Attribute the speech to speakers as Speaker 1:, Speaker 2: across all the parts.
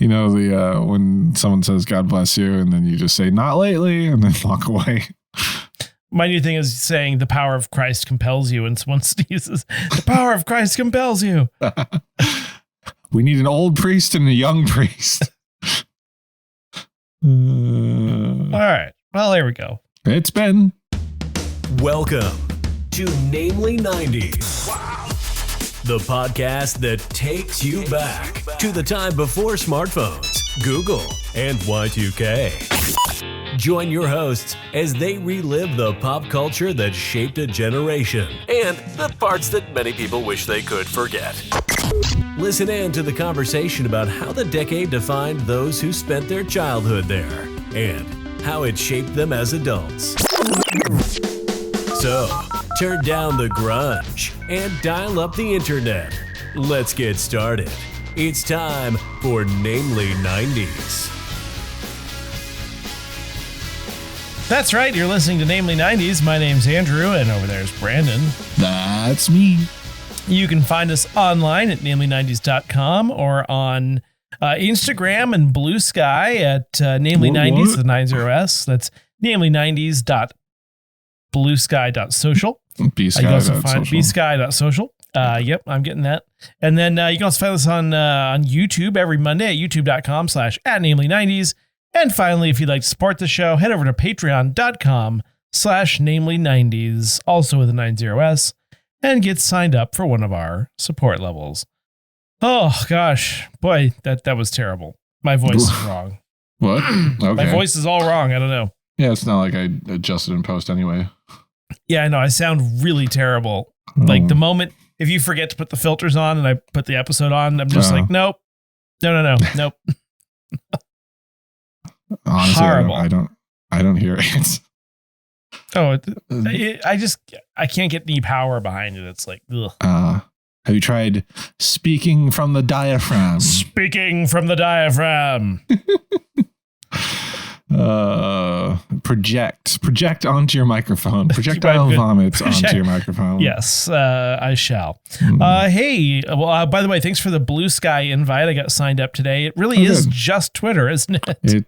Speaker 1: You know, the when someone says God bless you, and then you just say not lately, and then walk away.
Speaker 2: My new thing is saying the power of Christ compels you, and someone sneezes. The power of Christ compels you.
Speaker 1: We need an old priest and a young priest.
Speaker 2: All right. Well, there we go.
Speaker 1: It's been.
Speaker 3: Welcome to Namely 90s. Wow. The podcast that takes you back to the time before smartphones, Google, and Y2K. Join your hosts as they relive the pop culture that shaped a generation and the parts that many people wish they could forget. Listen in to the conversation about how the decade defined those who spent their childhood there and how it shaped them as adults. So, turn down the grunge and dial up the internet. Let's get started. It's time for Namely 90s.
Speaker 2: That's right. You're listening to Namely 90s. My name's Andrew, and over there's Brandon.
Speaker 1: That's me.
Speaker 2: You can find us online at namely90s.com or on Instagram and Bluesky at namely90s, the 90s. That's namely90s.bluesky.social. You can also find bsky.social. Yep, I'm getting that. And then you can also find us on YouTube every Monday at youtube.com/@namely90s. And finally, if you'd like to support the show, head over to patreon.com/namely90s, also with a 90s, and get signed up for one of our support levels. Oh, gosh. Boy, that was terrible. My voice is wrong.
Speaker 1: What? Okay.
Speaker 2: My voice is all wrong. I don't know.
Speaker 1: Yeah, it's not like I adjusted in post anyway.
Speaker 2: Yeah, I know. I sound really terrible. Like the moment, if you forget to put the filters on and I put the episode on, I'm just like, nope. No. Nope.
Speaker 1: Honestly,
Speaker 2: horrible.
Speaker 1: I don't hear it.
Speaker 2: Oh, I can't get any power behind it. It's like, ugh.
Speaker 1: Have you tried speaking from the diaphragm?
Speaker 2: Speaking from the diaphragm.
Speaker 1: Project onto your microphone. Projectile vomits onto your microphone.
Speaker 2: Yes, I shall. Hey, well, by the way, thanks for the Bluesky invite. I got signed up today. It really is just Twitter, isn't it?
Speaker 1: And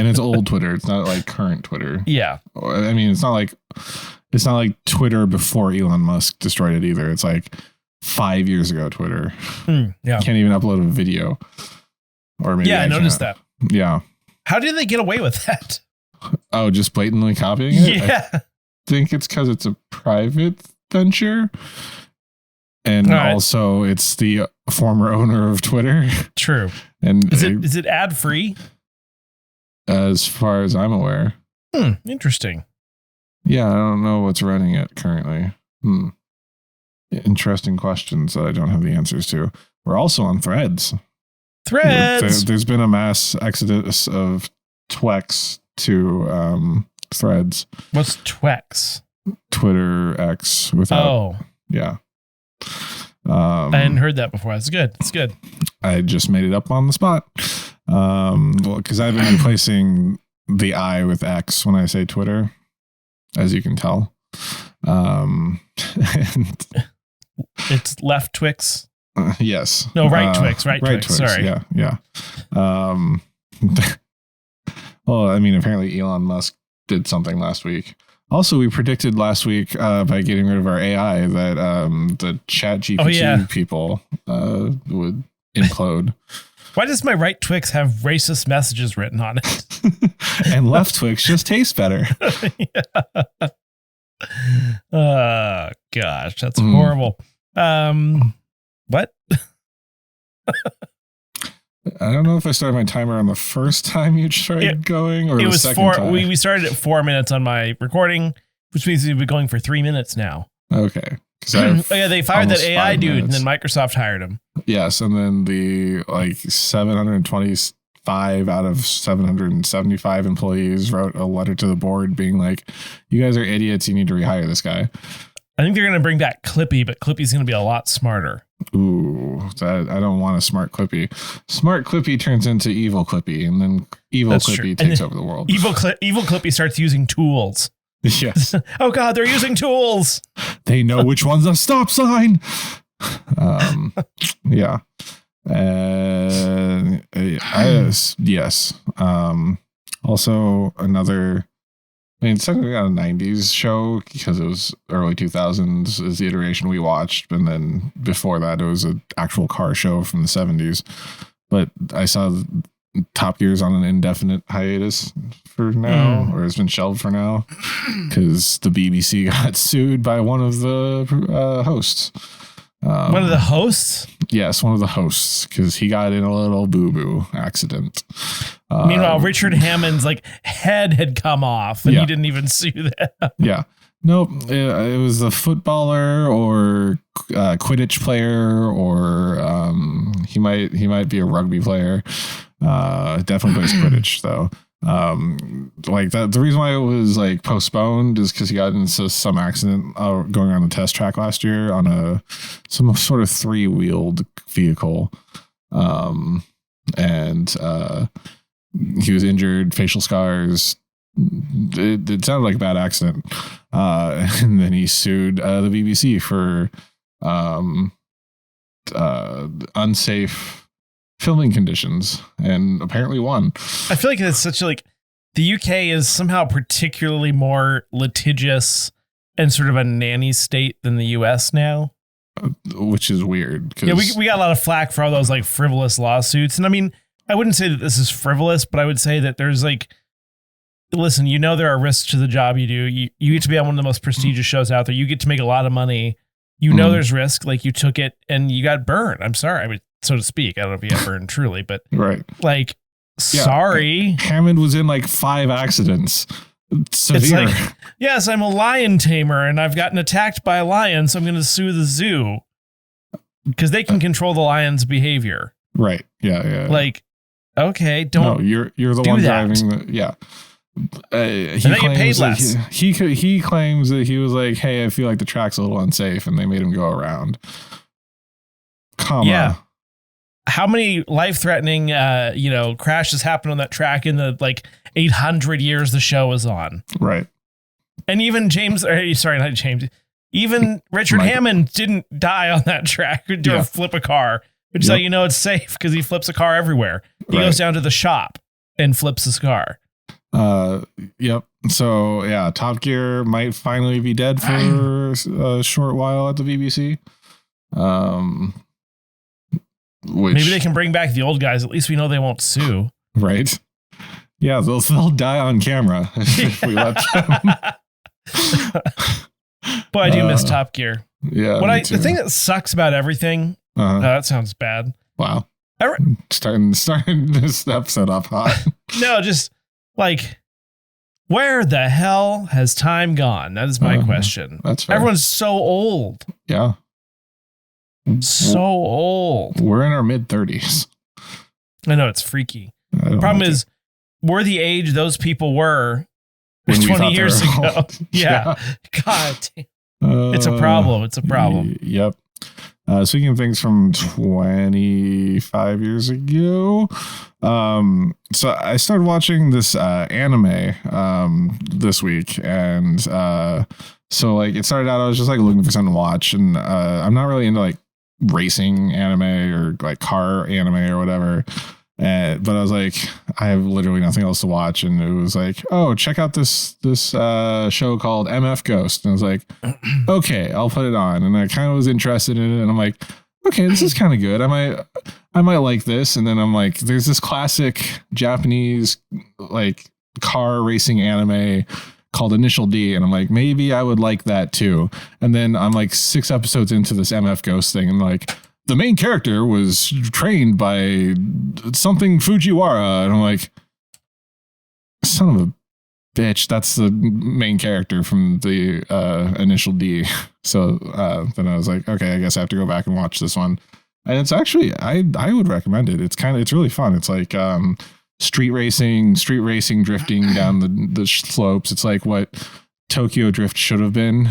Speaker 1: it's old Twitter. It's not like current Twitter.
Speaker 2: Yeah.
Speaker 1: I mean, it's not like Twitter before Elon Musk destroyed it either. It's like 5 years ago Twitter.
Speaker 2: Yeah.
Speaker 1: You can't even upload a video. Or maybe
Speaker 2: I noticed that.
Speaker 1: Yeah.
Speaker 2: How did they get away with that?
Speaker 1: Oh, just blatantly copying it?
Speaker 2: Yeah.
Speaker 1: I think it's because it's a private venture. And also it's the former owner of Twitter.
Speaker 2: True.
Speaker 1: And
Speaker 2: is it ad free?
Speaker 1: As far as I'm aware.
Speaker 2: Interesting.
Speaker 1: Yeah, I don't know what's running it currently. Interesting questions that I don't have the answers to. We're also on Threads. There's been a mass exodus of Twex to Threads.
Speaker 2: What's Twex?
Speaker 1: Twitter X without. Yeah.
Speaker 2: I hadn't heard that before. That's good. It's good.
Speaker 1: I just made it up on the spot. Because I've been replacing the I with X when I say Twitter, as you can tell. And
Speaker 2: it's left Twix.
Speaker 1: Yes.
Speaker 2: No, right Twix. Right Twix. Sorry.
Speaker 1: Yeah. Well, I mean, apparently Elon Musk did something last week. Also, we predicted last week by getting rid of our AI that the ChatGPT people would implode.
Speaker 2: Why does my right Twix have racist messages written on it?
Speaker 1: And left Twix just tastes better.
Speaker 2: Oh, gosh, that's horrible. What?
Speaker 1: I don't know if I started my timer on the first time you tried going or the second time.
Speaker 2: We started at 4 minutes on my recording, which means we've been going for 3 minutes now.
Speaker 1: Okay.
Speaker 2: They fired that AI dude and then Microsoft hired him.
Speaker 1: Yes, and then the 725 out of 775 employees wrote a letter to the board being like, you guys are idiots, you need to rehire this guy.
Speaker 2: I think they're going to bring back Clippy, but Clippy's going to be a lot smarter.
Speaker 1: Ooh, I don't want a smart Clippy. Smart Clippy turns into evil Clippy, and then evil Clippy takes over the world. Evil
Speaker 2: Clippy starts using tools.
Speaker 1: Yes.
Speaker 2: Oh, God, they're using tools.
Speaker 1: They know which one's a stop sign. Yeah. Yes. Also another. I mean, it's technically not a 90s show because it was early 2000s is the iteration we watched. And then before that, it was an actual car show from the 70s. But I saw Top Gear's on an indefinite hiatus for now, or has been shelved for now, because the BBC got sued by one of the hosts.
Speaker 2: One of the hosts?
Speaker 1: Yes, one of the hosts, because he got in a little boo-boo accident.
Speaker 2: Meanwhile, Richard Hammond's head had come off, and he didn't even sue them.
Speaker 1: Yeah. Nope. It was a footballer or Quidditch player, or he might be a rugby player. Definitely plays Quidditch though. The reason why it was postponed is because he got into some accident going around the test track last year on some sort of 3-wheeled vehicle, and he was injured, facial scars. It sounded like a bad accident, and then he sued the BBC for unsafe filming conditions, and apparently won.
Speaker 2: I feel like it's such the UK is somehow particularly more litigious and sort of a nanny state than the US now,
Speaker 1: which is weird.
Speaker 2: Yeah, we got a lot of flack for all those frivolous lawsuits, and I mean, I wouldn't say that this is frivolous, but I would say that there's listen, there are risks to the job you do. You get to be on one of the most prestigious shows out there. You get to make a lot of money. There's risk. You took it and you got burned. I'm sorry. I mean, so to speak. I don't know if you got burned truly, but
Speaker 1: right.
Speaker 2: Sorry.
Speaker 1: Hammond was in 5 accidents. Severe.
Speaker 2: It's yes, I'm a lion tamer and I've gotten attacked by a lion, so I'm going to sue the zoo because they can control the lion's behavior.
Speaker 1: Right. Yeah.
Speaker 2: Okay, don't.
Speaker 1: No, you're the one
Speaker 2: that.
Speaker 1: driving the. Yeah.
Speaker 2: He claims get paid less.
Speaker 1: He claims that he was hey, I feel like the track's a little unsafe, and they made him go around.
Speaker 2: Yeah. How many life-threatening, crashes happened on that track in the 800 years the show was on?
Speaker 1: Right.
Speaker 2: And even even Richard Hammond didn't die on that track or flip a car, which is how it's safe because he flips a car everywhere. He goes down to the shop and flips his car.
Speaker 1: Yep. So yeah, Top Gear might finally be dead for a short while at the BBC.
Speaker 2: Maybe they can bring back the old guys. At least we know they won't sue.
Speaker 1: Right. Yeah, they'll die on camera if we let them.
Speaker 2: Boy, I do miss Top Gear.
Speaker 1: Yeah.
Speaker 2: The thing that sucks about everything. That sounds bad.
Speaker 1: Wow. Starting this episode off hot.
Speaker 2: No, just where the hell has time gone? That is my question.
Speaker 1: That's fair.
Speaker 2: Everyone's so old.
Speaker 1: Yeah.
Speaker 2: So old.
Speaker 1: We're in our mid-30s.
Speaker 2: I know, it's freaky. The problem is, we're the age those people were 20 years ago. Yeah. God damn. It's a problem. It's a problem.
Speaker 1: Yep. Speaking of things from 25 years ago, so I started watching this anime this week, and so it started out, I was just looking for something to watch, and I'm not really into racing anime or car anime or whatever. But I was I have literally nothing else to watch, and it was oh, check out this show called MF Ghost, and I was okay, I'll put it on, and I kind of was interested in it, and I'm okay, this is kind of good. I might like this, and then I'm there's this classic Japanese car racing anime called Initial D, and I'm maybe I would like that too. And then I'm 6 episodes into this MF Ghost thing, and the main character was trained by something Fujiwara. And I'm son of a bitch, that's the main character from the Initial D. So then I was okay, I guess I have to go back and watch this one. And it's actually, I would recommend it. It's really fun. It's street racing, drifting down the slopes. It's what Tokyo Drift should have been.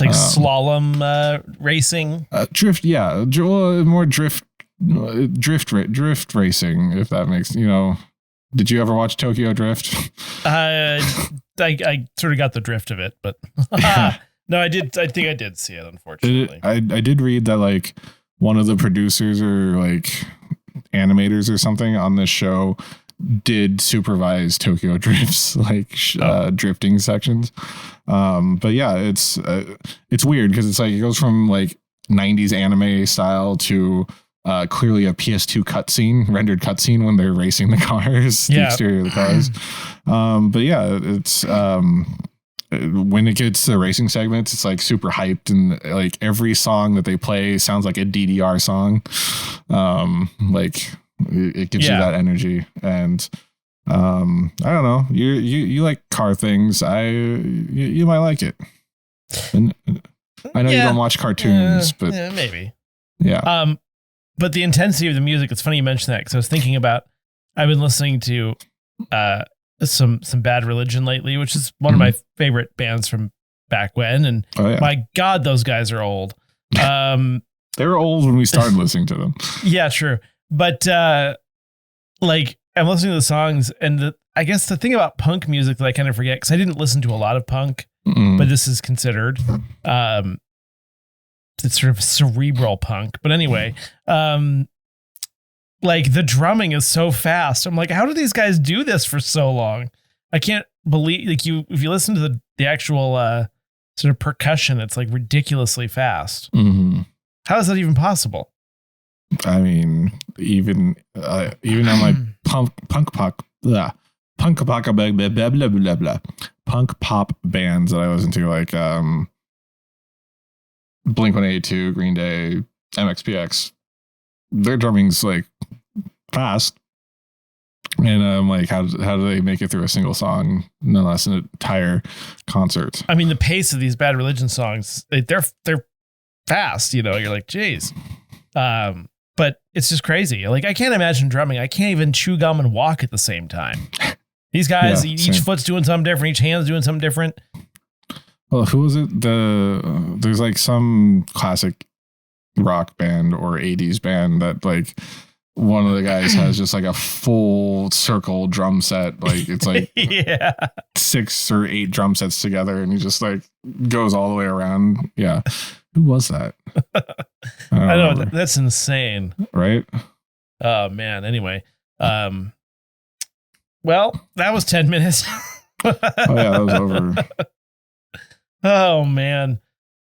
Speaker 2: It's slalom racing.
Speaker 1: Drift, yeah, more drift racing. If that makes Did you ever watch Tokyo Drift?
Speaker 2: I sort of got the drift of it, but no, I did. I think I did see it. Unfortunately,
Speaker 1: I did read that one of the producers or like animators or something on this show did supervise Tokyo Drift's like drifting sections. But yeah, it's weird because it's like it goes from like 90s anime style to clearly a PS2 rendered cutscene when they're racing the cars, the exterior of the cars. But yeah, it's when it gets to the racing segments, it's like super hyped, and like every song that they play sounds like a DDR song. Like it gives you that energy, and I don't know, you like car things. You might like it. And I know you don't watch cartoons, but
Speaker 2: maybe.
Speaker 1: Yeah.
Speaker 2: But the intensity of the music, it's funny you mentioned that, because I was thinking about, I've been listening to some Bad Religion lately, which is one of my favorite bands from back when, and my God, those guys are old.
Speaker 1: They were old when we started listening to them.
Speaker 2: Yeah, true. But like I'm listening to the songs, and I guess the thing about punk music that I kind of forget, because I didn't listen to a lot of punk, but this is considered it's sort of cerebral punk. But anyway, like the drumming is so fast. I'm like, how do these guys do this for so long? I can't believe, like, if you listen to the actual sort of percussion, it's like ridiculously fast. How is that even possible?
Speaker 1: I mean, even on like punk pop bands that I listen to, like Blink-182, Green Day, MXPX, their drumming's like fast, and I'm like, how do they make it through a single song, no less an entire concert?
Speaker 2: I mean, the pace of these Bad Religion songs, they're fast. You know, you're like, geez. But it's just crazy. Like, I can't imagine drumming. I can't even chew gum and walk at the same time. These guys, each foot's doing something different. Each hand's doing something different.
Speaker 1: Well, who was it? There's like some classic rock band or 80s band that like one of the guys has just like a full circle drum set. Like it's like 6 or 8 drum sets together, and he just like goes all the way around. Yeah. Who was that?
Speaker 2: I know, that's insane.
Speaker 1: Right?
Speaker 2: Oh man. Anyway. Well, that was 10 minutes.
Speaker 1: Oh yeah, that was over.
Speaker 2: Oh man.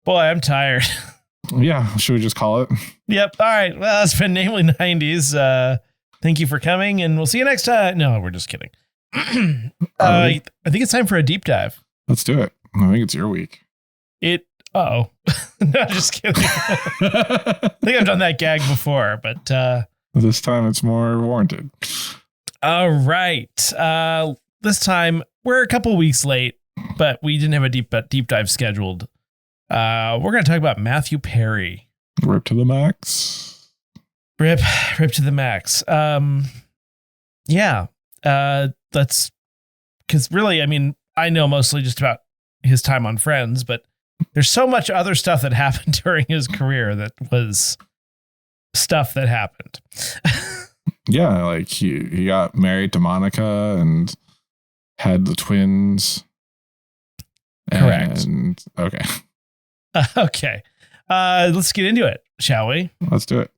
Speaker 2: Boy, I'm tired.
Speaker 1: Yeah, should we just call it?
Speaker 2: Yep. All right. Well, it's been Namely 90s. Thank you for coming, and we'll see you next time. No, we're just kidding. I think it's time for a deep dive.
Speaker 1: Let's do it. I think it's your week.
Speaker 2: No, just kidding. I think I've done that gag before, but
Speaker 1: this time it's more warranted.
Speaker 2: All right. This time we're a couple weeks late, but we didn't have a deep dive scheduled. We're going to talk about Matthew Perry.
Speaker 1: Rip to the max.
Speaker 2: Rip to the max. Yeah. That's because really, I mean, I know mostly just about his time on Friends, but there's so much other stuff that happened during his career that was stuff that happened.
Speaker 1: Yeah, like he got married to Monica and had the twins.
Speaker 2: Correct.
Speaker 1: And, okay.
Speaker 2: Okay. Let's get into it, shall we?
Speaker 1: Let's do it.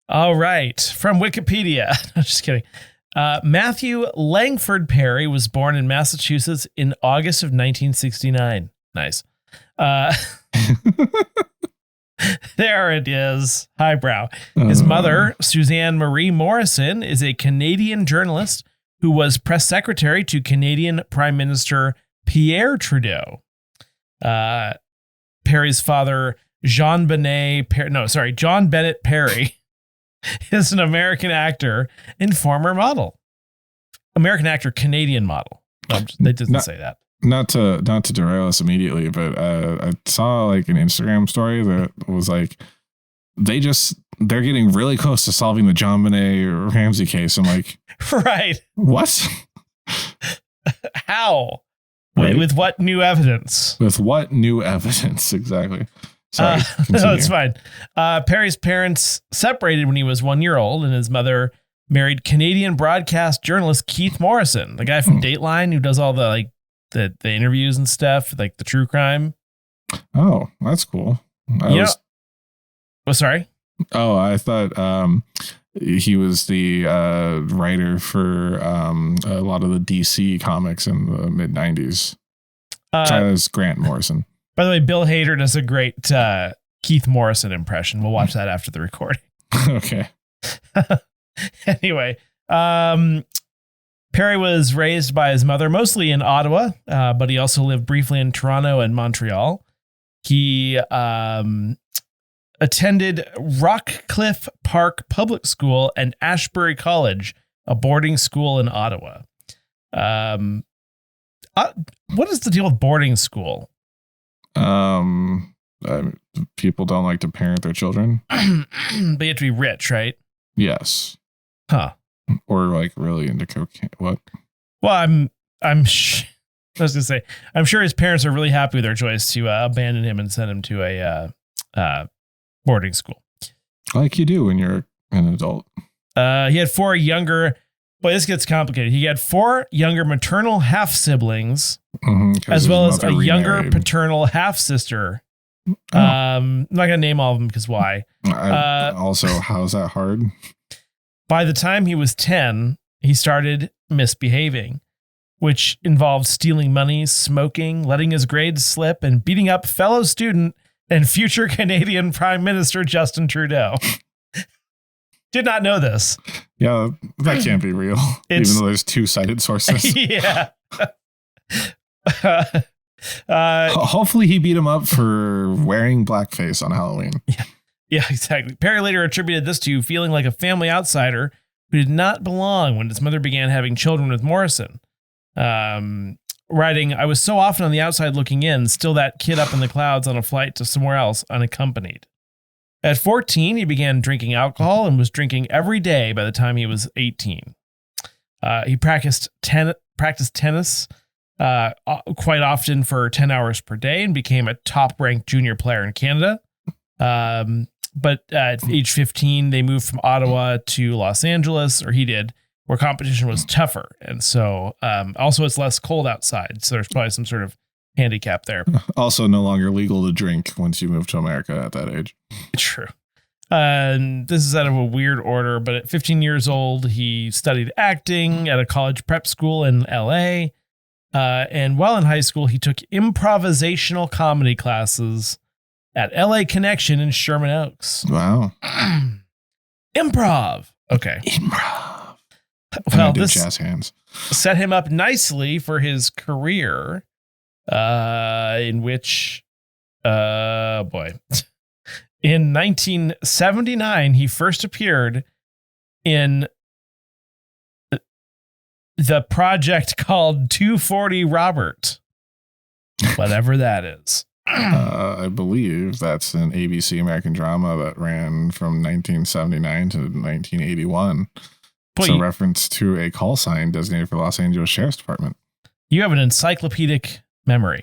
Speaker 2: All right. From Wikipedia. No, just kidding. Matthew Langford Perry was born in Massachusetts in August of 1969. Nice. There it is. Highbrow. His mother, Suzanne Marie Morrison, is a Canadian journalist who was press secretary to Canadian Prime Minister Pierre Trudeau. Perry's father, John Bennett Perry, is an American actor and former model. American actor, Canadian model. No, they didn't say that.
Speaker 1: Not to derail us immediately, but I saw like an Instagram story that was like they're getting really close to solving the John Benet Ramsey case. I'm like,
Speaker 2: right?
Speaker 1: What?
Speaker 2: How?
Speaker 1: Right?
Speaker 2: With what new evidence?
Speaker 1: With what new evidence? Exactly. Sorry.
Speaker 2: No, it's fine. Perry's parents separated when he was 1 year old, and his mother married Canadian broadcast journalist Keith Morrison, the guy from Dateline who does all the like the interviews and stuff, like the true crime.
Speaker 1: Oh, that's cool.
Speaker 2: Oh, sorry.
Speaker 1: Oh, I thought he was the writer for a lot of the DC comics in the mid 90s. China's Grant Morrison.
Speaker 2: By the way, Bill Hader does a great Keith Morrison impression. We'll watch that after the recording.
Speaker 1: Okay.
Speaker 2: Anyway, Perry was raised by his mother, mostly in Ottawa, but he also lived briefly in Toronto and Montreal. He attended Rockcliffe Park Public School and Ashbury College, a boarding school in Ottawa. What is the deal with boarding school?
Speaker 1: People don't like to parent their children.
Speaker 2: But you have to be rich, right?
Speaker 1: Yes.
Speaker 2: Huh.
Speaker 1: Or like really into cocaine. What?
Speaker 2: Well, I was gonna say, I'm sure his parents are really happy with their choice to abandon him and send him to a boarding school.
Speaker 1: Like you do when you're an adult.
Speaker 2: He had 4 younger. Boy, this gets complicated. He had 4 younger maternal half siblings, as well as a younger paternal half sister. Oh. I'm not gonna name all of them because why?
Speaker 1: Also, how's that hard?
Speaker 2: By the time he was 10, he started misbehaving, which involved stealing money, smoking, letting his grades slip, and beating up fellow student and future Canadian Prime Minister Justin Trudeau. Did not know this.
Speaker 1: Yeah, that can't be real. Even though there's 2 cited sources.
Speaker 2: Yeah.
Speaker 1: Hopefully he beat him up for wearing blackface on Halloween.
Speaker 2: Yeah, exactly. Perry later attributed this to feeling like a family outsider who did not belong when his mother began having children with Morrison. Writing, I was so often on the outside looking in, still that kid up in the clouds on a flight to somewhere else unaccompanied. At 14, he began drinking alcohol and was drinking every day by the time he was 18. He practiced tennis quite often for 10 hours per day and became a top-ranked junior player in Canada. But at age 15, they moved from Ottawa to Los Angeles, or he did, where competition was tougher. And so also it's less cold outside. So there's probably some sort of handicap there.
Speaker 1: Also no longer legal to drink once you move to America at that age.
Speaker 2: True. This is out of a weird order, but at 15 years old, he studied acting at a college prep school in LA. And while in high school, he took improvisational comedy classes at LA Connection in Sherman Oaks.
Speaker 1: Wow.
Speaker 2: Improv. Okay.
Speaker 1: Improv.
Speaker 2: Well, this
Speaker 1: jazz hands
Speaker 2: set him up nicely for his career, in which, in 1979, he first appeared in the project called 240 Robert, whatever that is.
Speaker 1: I believe that's an ABC American drama that ran from 1979 to 1981. It's a reference to a call sign designated for Los Angeles Sheriff's Department.
Speaker 2: You have an encyclopedic memory.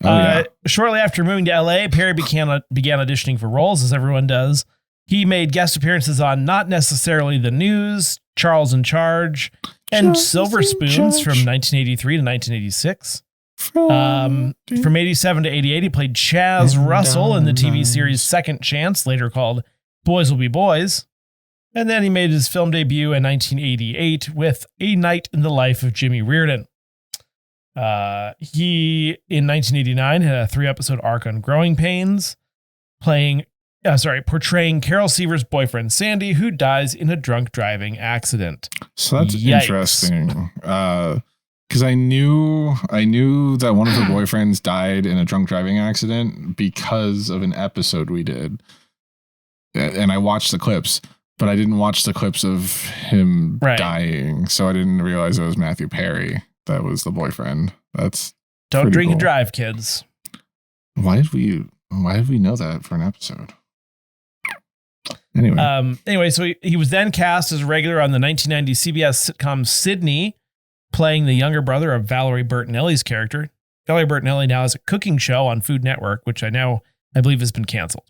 Speaker 1: Yeah.
Speaker 2: Shortly after moving to LA, Perry began auditioning for roles, as everyone does. He made guest appearances on Not Necessarily the News, Charles in Charge, and Silver Spoons from 1983 to 1986. From 87 to 88, he played Chaz Russell in the TV series Second Chance, later called Boys Will Be Boys. And then he made his film debut in 1988 with A Night in the Life of Jimmy Reardon. He, in 1989, had a 3-episode arc on Growing Pains, portraying Carol Seaver's boyfriend, Sandy, who dies in a drunk driving accident.
Speaker 1: So that's interesting. Because I knew that one of her boyfriends died in a drunk driving accident because of an episode we did. And I watched the clips, but I didn't watch the clips of him dying. So I didn't realize it was Matthew Perry that was the boyfriend. Don't
Speaker 2: drink and drive, kids.
Speaker 1: Why did we know that for an episode? Anyway,
Speaker 2: so he was then cast as a regular on the 1990 CBS sitcom Sydney, playing the younger brother of Valerie Bertinelli's character. Valerie Bertinelli now has a cooking show on Food Network, which I believe has been canceled.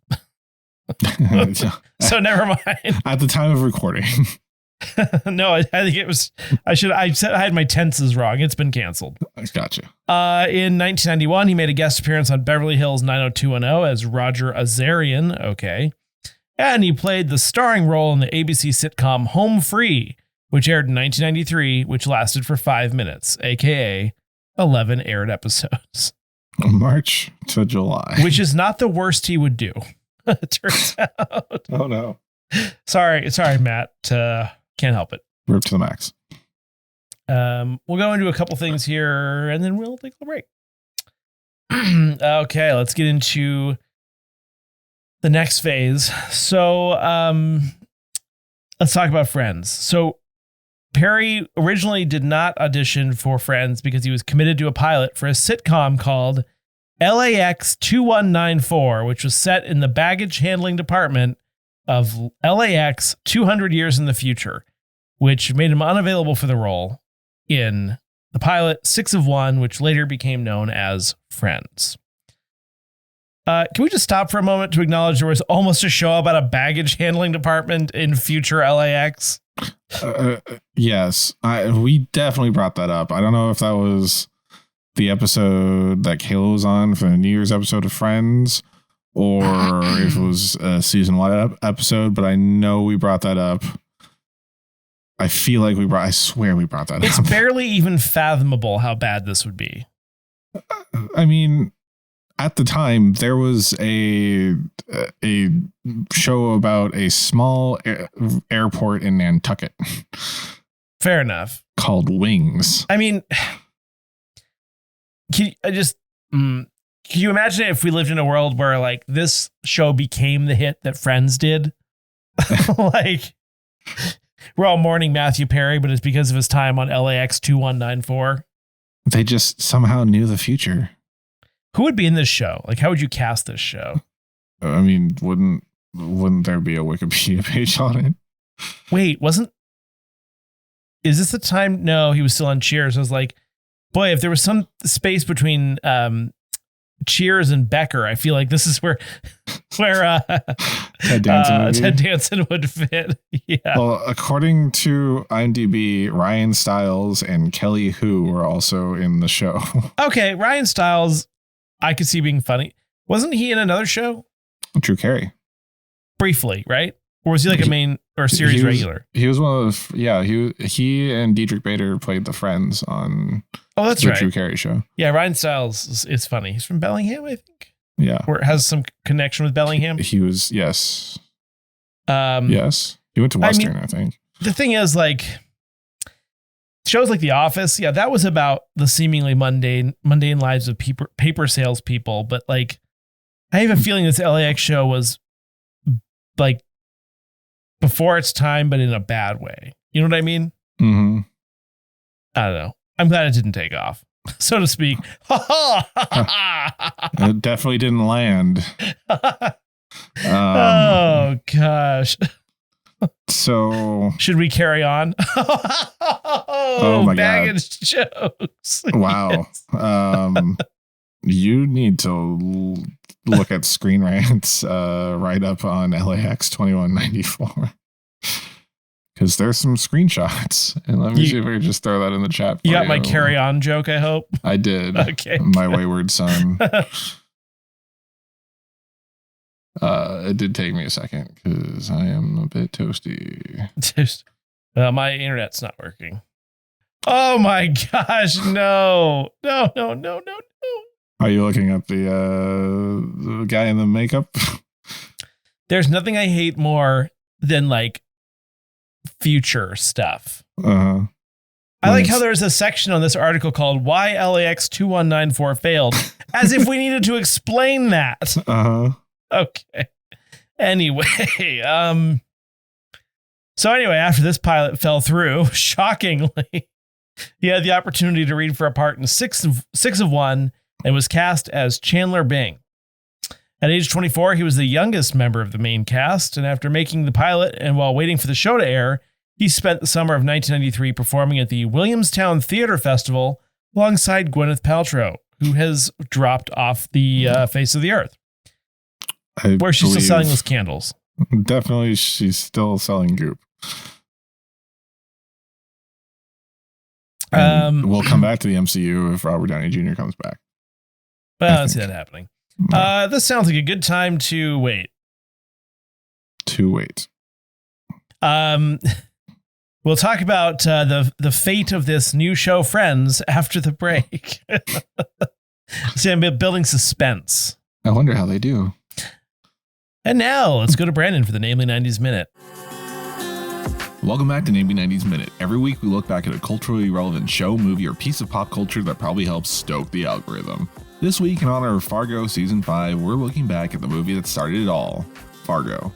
Speaker 2: So never mind.
Speaker 1: At the time of recording.
Speaker 2: No, I think it was. I had my tenses wrong. It's been canceled.
Speaker 1: Gotcha.
Speaker 2: In 1991, he made a guest appearance on Beverly Hills 90210 as Roger Azarian. Okay. And he played the starring role in the ABC sitcom Home Free, which aired in 1993, which lasted for 5 minutes, aka 11 aired episodes.
Speaker 1: March to July.
Speaker 2: Which is not the worst he would do, it turns out.
Speaker 1: Oh, no.
Speaker 2: Sorry, Matt. Can't help it.
Speaker 1: Rip to the max.
Speaker 2: We'll go into a couple things here, and then we'll take a break. Okay, let's get into the next phase. So let's talk about Friends. So Perry originally did not audition for Friends because he was committed to a pilot for a sitcom called LAX 2194, which was set in the baggage handling department of LAX 200 years in the future, which made him unavailable for the role in the pilot 6 of 1, which later became known as Friends. Can we just stop for a moment to acknowledge there was almost a show about a baggage handling department in future LAX?
Speaker 1: Yes, we definitely brought that up. I don't know if that was the episode that Kayla was on for the New Year's episode of Friends, or if it was a season 1 episode, but I know we brought that up. I feel like I swear we brought that up.
Speaker 2: It's barely even fathomable how bad this would be.
Speaker 1: I mean, at the time, there was a show about a small airport in Nantucket.
Speaker 2: Fair enough.
Speaker 1: Called Wings.
Speaker 2: I mean, can you imagine if we lived in a world where like this show became the hit that Friends did? Like, we're all mourning Matthew Perry, but it's because of his time on LAX 2194.
Speaker 1: They just somehow knew the future.
Speaker 2: Who would be in this show? Like, how would you cast this show?
Speaker 1: I mean, wouldn't there be a Wikipedia page on it?
Speaker 2: Wait, is this the time? No, he was still on Cheers. I was like, boy, if there was some space between Cheers and Becker, I feel like this is where Ted Danson would fit. Yeah.
Speaker 1: Well, according to IMDb, Ryan Stiles and Kelly Hu were also in the show.
Speaker 2: Okay, Ryan Stiles, I could see being funny. Wasn't he in another show?
Speaker 1: Drew Carey.
Speaker 2: Briefly, right? Or was he like a main or series regular?
Speaker 1: He was one of he and Diedrich Bader played the friends on
Speaker 2: the
Speaker 1: Drew Carey show.
Speaker 2: Yeah, Ryan Stiles is funny. He's from Bellingham, I think.
Speaker 1: Yeah.
Speaker 2: Or it has some connection with Bellingham.
Speaker 1: He was, yes. Yes. He went to Western, I think.
Speaker 2: The thing is, like, shows like The Office, yeah, that was about the seemingly mundane lives of paper salespeople. But like, I have a feeling this LAX show was like before its time, but in a bad way. You know what I mean?
Speaker 1: Mm-hmm.
Speaker 2: I don't know. I'm glad it didn't take off, so to speak.
Speaker 1: It definitely didn't land.
Speaker 2: Oh gosh.
Speaker 1: So
Speaker 2: should we carry on?
Speaker 1: Oh my
Speaker 2: baggage
Speaker 1: God.
Speaker 2: Jokes.
Speaker 1: Wow. Yes. You need to look at Screen Rant's write up on LAX 2194. Because there's some screenshots. And let me see if I can just throw that in the chat.
Speaker 2: You got my carry on joke, I hope?
Speaker 1: I did.
Speaker 2: Okay.
Speaker 1: My wayward son. It did take me a second because I am a bit toasty.
Speaker 2: My internet's not working. Oh my gosh, no. No.
Speaker 1: Are you looking at the guy in the makeup?
Speaker 2: There's nothing I hate more than like future stuff.
Speaker 1: Uh-huh.
Speaker 2: I like how there's a section on this article called Why LAX 2194 Failed, as if we needed to explain that.
Speaker 1: Uh-huh.
Speaker 2: Okay. Anyway, so anyway, after this pilot fell through, shockingly, he had the opportunity to read for a part in 6 of 1 and was cast as Chandler Bing. At age 24, he was the youngest member of the main cast, and after making the pilot and while waiting for the show to air, he spent the summer of 1993 performing at the Williamstown Theater Festival alongside Gwyneth Paltrow, who has dropped off the face of the earth. Where she's still selling those candles.
Speaker 1: Definitely, she's still selling goop. We'll come back to the MCU if Robert Downey Jr. comes back.
Speaker 2: Well, I don't see that happening. This sounds like a good time to wait.
Speaker 1: to wait.
Speaker 2: We'll talk about the fate of this new show, Friends, after the break. See, I'm building suspense.
Speaker 1: I wonder how they do.
Speaker 2: And now let's go to Brandon for the Namely 90s Minute.
Speaker 1: Welcome back to Namely 90s Minute. Every week we look back at a culturally relevant show, movie, or piece of pop culture that probably helps stoke the algorithm. This week, in honor of Fargo Season 5, we're looking back at the movie that started it all, Fargo.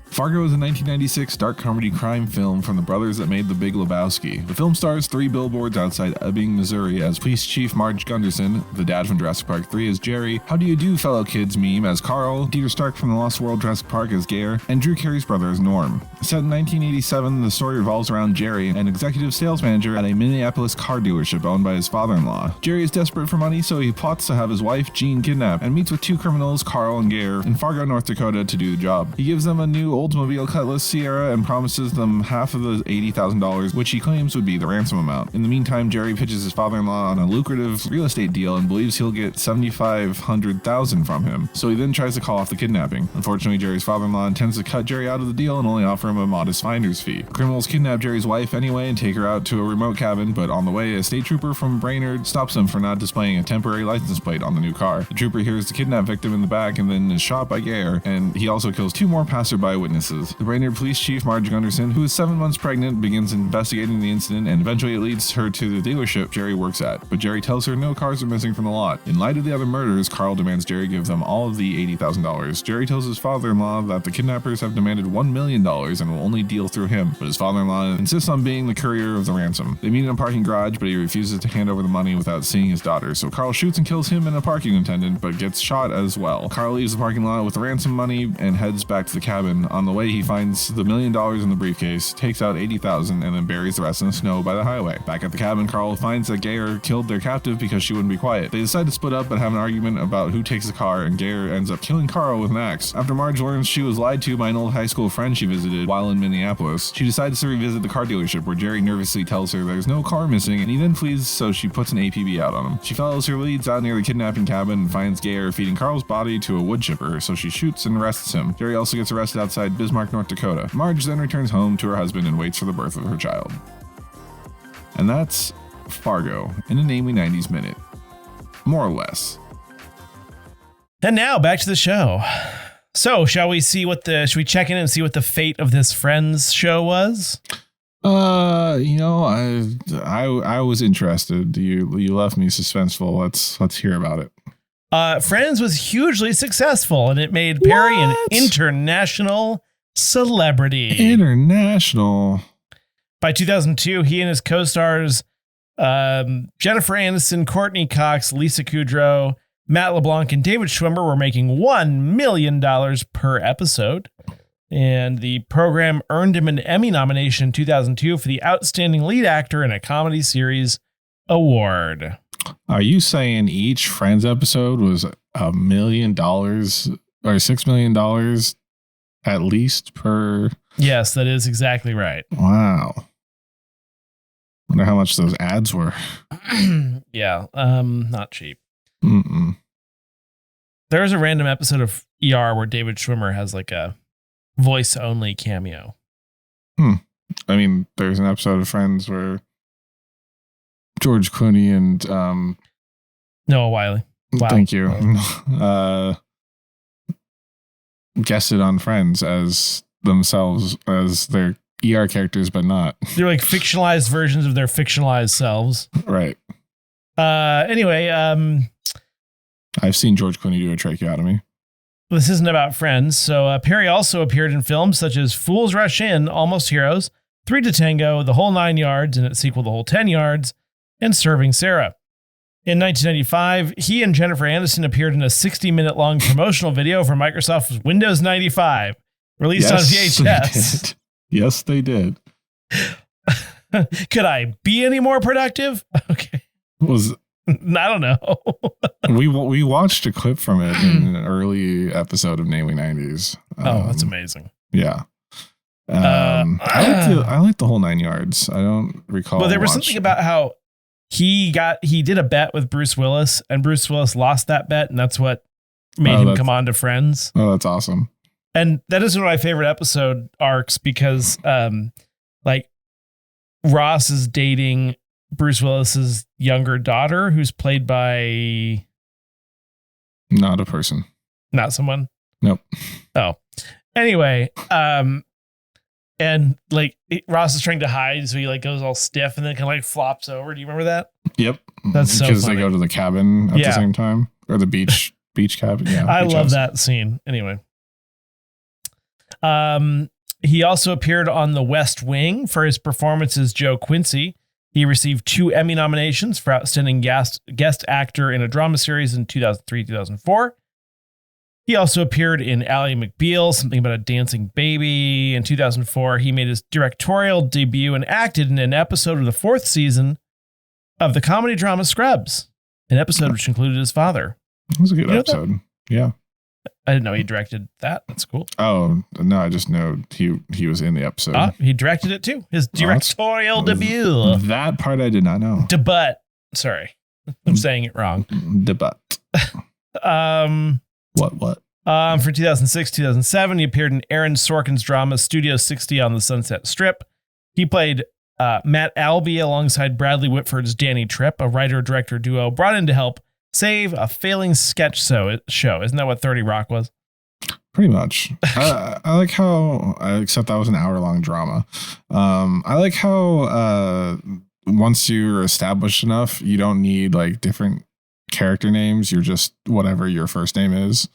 Speaker 1: Fargo is a 1996 dark comedy crime film from the brothers that made The Big Lebowski. The film stars 3 billboards outside Ebbing, Missouri as Police Chief Marge Gunderson, the dad from Jurassic Park 3 as Jerry, How Do You Do Fellow Kids meme as Carl, Dieter Stark from The Lost World Jurassic Park as Gare, and Drew Carey's brother as Norm. Set in 1987, the story revolves around Jerry, an executive sales manager at a Minneapolis car dealership owned by his father-in-law. Jerry is desperate for money, so he plots to have his wife, Jean, kidnapped, and meets with 2 criminals, Carl and Gare, in Fargo, North Dakota to do the job. He gives them a new Oldsmobile Cutlass Sierra and promises them half of the $80,000, which he claims would be the ransom amount. In the meantime, Jerry pitches his father-in-law on a lucrative real estate deal and believes he'll get $7,500,000 from him, so he then tries to call off the kidnapping. Unfortunately, Jerry's father-in-law intends to cut Jerry out of the deal and only offer him a modest finder's fee. The criminals kidnap Jerry's wife anyway and take her out to a remote cabin, but on the way, a state trooper from Brainerd stops them for not displaying a temporary license plate on the new car. The trooper hears the kidnap victim in the back and then is shot by Gare, and he also kills 2 more passerby witnesses. The Brainerd Police Chief Marge Gunderson, who is 7 months pregnant, begins investigating the incident, and eventually it leads her to the dealership Jerry works at, but Jerry tells her no cars are missing from the lot. In light of the other murders, Carl demands Jerry give them all of the $80,000. Jerry tells his father-in-law that the kidnappers have demanded $1 million and will only deal through him, but his father-in-law insists on being the courier of the ransom. They meet in a parking garage, but he refuses to hand over the money without seeing his daughter, so Carl shoots and kills him and a parking attendant, but gets shot as well. Carl leaves the parking lot with the ransom money and heads back to the cabin. On the way, he finds the $1 million in the briefcase, takes out $80,000, and then buries the rest in the snow by the highway. Back at the cabin, Carl finds that Gare killed their captive because she wouldn't be quiet. They decide to split up but have an argument about who takes the car, and Gare ends up killing Carl with an axe. After Marge learns she was lied to by an old high school friend she visited while in Minneapolis, she decides to revisit the car dealership where Jerry nervously tells her there's no car missing, and he then flees, so she puts an APB out on him. She follows her leads out near the kidnapping cabin and finds Gare feeding Carl's body to a wood chipper, so she shoots and arrests him. Jerry also gets arrested outside Bismarck, North Dakota. Marge then returns home to her husband and waits for the birth of her child. And that's Fargo in a Namely 90s Minute. More or less.
Speaker 2: And now back to the show. So, should we check in and see what the fate of this Friends show was?
Speaker 1: I was interested. You left me suspenseful. Let's hear about it.
Speaker 2: Friends was hugely successful, and it made Perry an international celebrity.
Speaker 1: International.
Speaker 2: By 2002, he and his co-stars Jennifer Aniston, Courtney Cox, Lisa Kudrow, Matt LeBlanc, and David Schwimmer were making $1 million per episode. And the program earned him an Emmy nomination in 2002 for the Outstanding Lead Actor in a Comedy Series award.
Speaker 1: Are you saying each Friends episode was $1 million or $6 million at least per?
Speaker 2: Yes, that is exactly right.
Speaker 1: Wow. Wonder how much those ads were.
Speaker 2: Yeah, not cheap. Mm-mm. There's a random episode of ER where David Schwimmer has like a voice-only cameo.
Speaker 1: I mean, there's an episode of Friends where George Clooney and
Speaker 2: Noah Wiley. Wow.
Speaker 1: Thank you. Guested on Friends as themselves as their ER characters, but not. They're
Speaker 2: like fictionalized versions of their fictionalized selves.
Speaker 1: Right.
Speaker 2: Anyway,
Speaker 1: I've seen George Clooney do a tracheotomy.
Speaker 2: This isn't about Friends. So Perry also appeared in films such as Fools Rush In, Almost Heroes, 3 to Tango, The Whole 9 Yards, and its sequel, The Whole 10 Yards, and Serving Sarah. In 1995, he and Jennifer Aniston appeared in a 60-minute long promotional video for Microsoft's Windows 95, released on VHS.
Speaker 1: Yes, they did.
Speaker 2: Could I be any more productive? Okay. I don't know.
Speaker 1: we watched a clip from it in an early episode of Namely 90s.
Speaker 2: That's amazing.
Speaker 1: Yeah. I like the Whole 9 Yards. I don't recall.
Speaker 2: Well, there was something about how he did a bet with Bruce Willis, and Bruce Willis lost that bet, and that's what made him come on to Friends.
Speaker 1: Oh, that's awesome.
Speaker 2: And that is one of my favorite episode arcs because, like, Ross is dating Bruce Willis's younger daughter, who's played by...
Speaker 1: Not a person.
Speaker 2: Not someone?
Speaker 1: Nope.
Speaker 2: Oh. Anyway, and, like, Ross is trying to hide, so he, like, goes all stiff and then kind of, like, flops over. Do you remember that?
Speaker 1: Yep.
Speaker 2: That's so funny.
Speaker 1: Because they go to the cabin at the same time. Or the beach cabin. Yeah.
Speaker 2: I love that scene. Anyway. He also appeared on The West Wing for his performance as Joe Quincy. He received 2 Emmy nominations for Outstanding Guest Actor in a Drama Series in 2003-2004. He also appeared in Ally McBeal, Something About a Dancing Baby. In 2004, he made his directorial debut and acted in an episode of the 4th season of the comedy drama Scrubs, an episode which included his father.
Speaker 1: It was a good episode. Yeah.
Speaker 2: I didn't know he directed that. That's cool.
Speaker 1: Oh, no, I just know he was in the episode.
Speaker 2: He directed it too. His directorial debut.
Speaker 1: That part I did not know.
Speaker 2: Debut. Sorry. I'm saying it wrong.
Speaker 1: Debut. What?
Speaker 2: For 2006, 2007, he appeared in Aaron Sorkin's drama Studio 60 on the Sunset Strip. He played Matt Albee alongside Bradley Whitford's Danny Tripp, a writer-director duo brought in to help save a failing sketch show. Isn't that what 30 Rock was?
Speaker 1: Pretty much. I like how, except that was an hour-long drama. I like how once you're established enough, you don't need like different character names. You're just whatever your first name is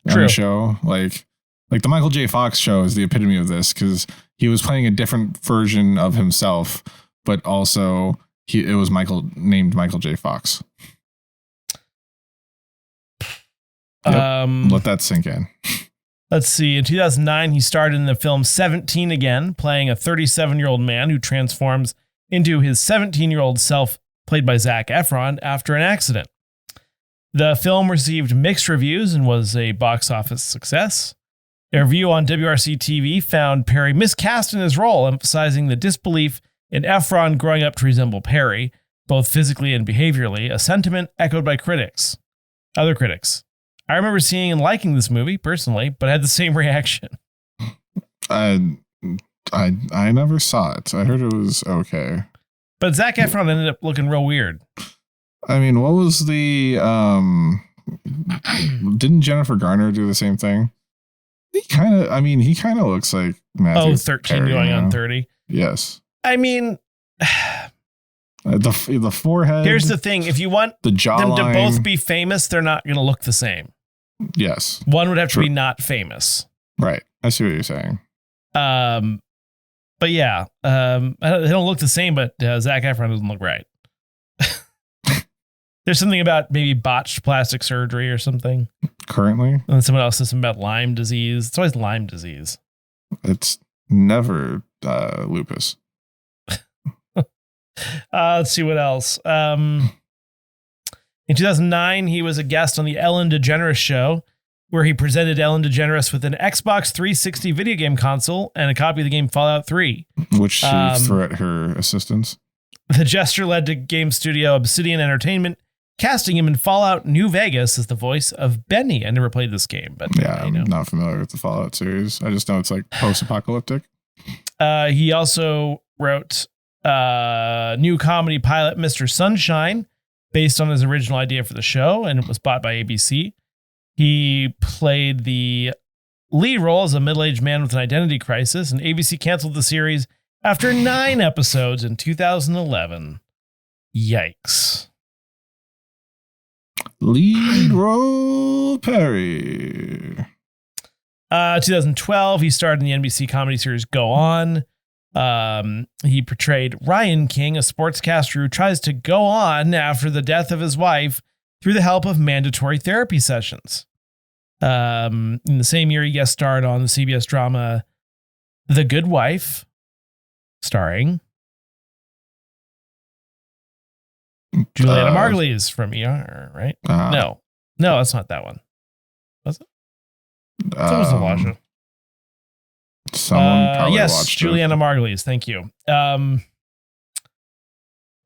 Speaker 1: on the show. Like the Michael J. Fox show is the epitome of this because he was playing a different version of himself, but also it was named Michael J. Fox. Yep. Let that sink in.
Speaker 2: Let's see. In 2009, he starred in the film 17 Again, playing a 37-year-old man who transforms into his 17-year-old self, played by Zac Efron, after an accident. The film received mixed reviews and was a box office success. A review on WRC TV found Perry miscast in his role, emphasizing the disbelief in Efron growing up to resemble Perry, both physically and behaviorally, a sentiment echoed by other critics. I remember seeing and liking this movie personally, but I had the same reaction.
Speaker 1: I never saw it. I heard it was okay.
Speaker 2: But Zac Efron ended up looking real weird.
Speaker 1: I mean, what was the didn't Jennifer Garner do the same thing? He kind of looks like Matthew
Speaker 2: 13
Speaker 1: Perry,
Speaker 2: going on 30.
Speaker 1: Yes.
Speaker 2: I mean,
Speaker 1: the forehead.
Speaker 2: Here's the thing. If you want
Speaker 1: them
Speaker 2: to both be famous, they're not going to look the same.
Speaker 1: Yes.
Speaker 2: One would have to be not famous.
Speaker 1: Right. I see what you're saying.
Speaker 2: But yeah, they don't look the same, but Zac Efron doesn't look right. There's something about maybe botched plastic surgery or something.
Speaker 1: Currently?
Speaker 2: And then someone else says something about Lyme disease. It's always Lyme disease.
Speaker 1: It's never lupus.
Speaker 2: Let's see what else. In 2009, he was a guest on the Ellen DeGeneres Show, where he presented Ellen DeGeneres with an Xbox 360 video game console and a copy of the game Fallout 3.
Speaker 1: Which she threw at her assistants.
Speaker 2: The gesture led to game studio Obsidian Entertainment casting him in Fallout New Vegas as the voice of Benny. I never played this game, but
Speaker 1: yeah, I'm not familiar with the Fallout series. I just know it's like post-apocalyptic.
Speaker 2: He also wrote new comedy pilot Mr. Sunshine, based on his original idea for the show, and it was bought by ABC. He played the lead role as a middle-aged man with an identity crisis, and ABC canceled the series after 9 episodes in 2011. Yikes.
Speaker 1: Lead role Perry.
Speaker 2: 2012, he starred in the NBC comedy series Go On. He portrayed Ryan King, a sportscaster who tries to go on after the death of his wife through the help of mandatory therapy sessions. In the same year, he guest starred on the CBS drama The Good Wife, starring Juliana Margulies from ER, right? No, that's not that one. Was it? Someone to watch it.
Speaker 1: Someone probably
Speaker 2: yes,
Speaker 1: watched
Speaker 2: Juliana
Speaker 1: it.
Speaker 2: Margulies. Thank you. Where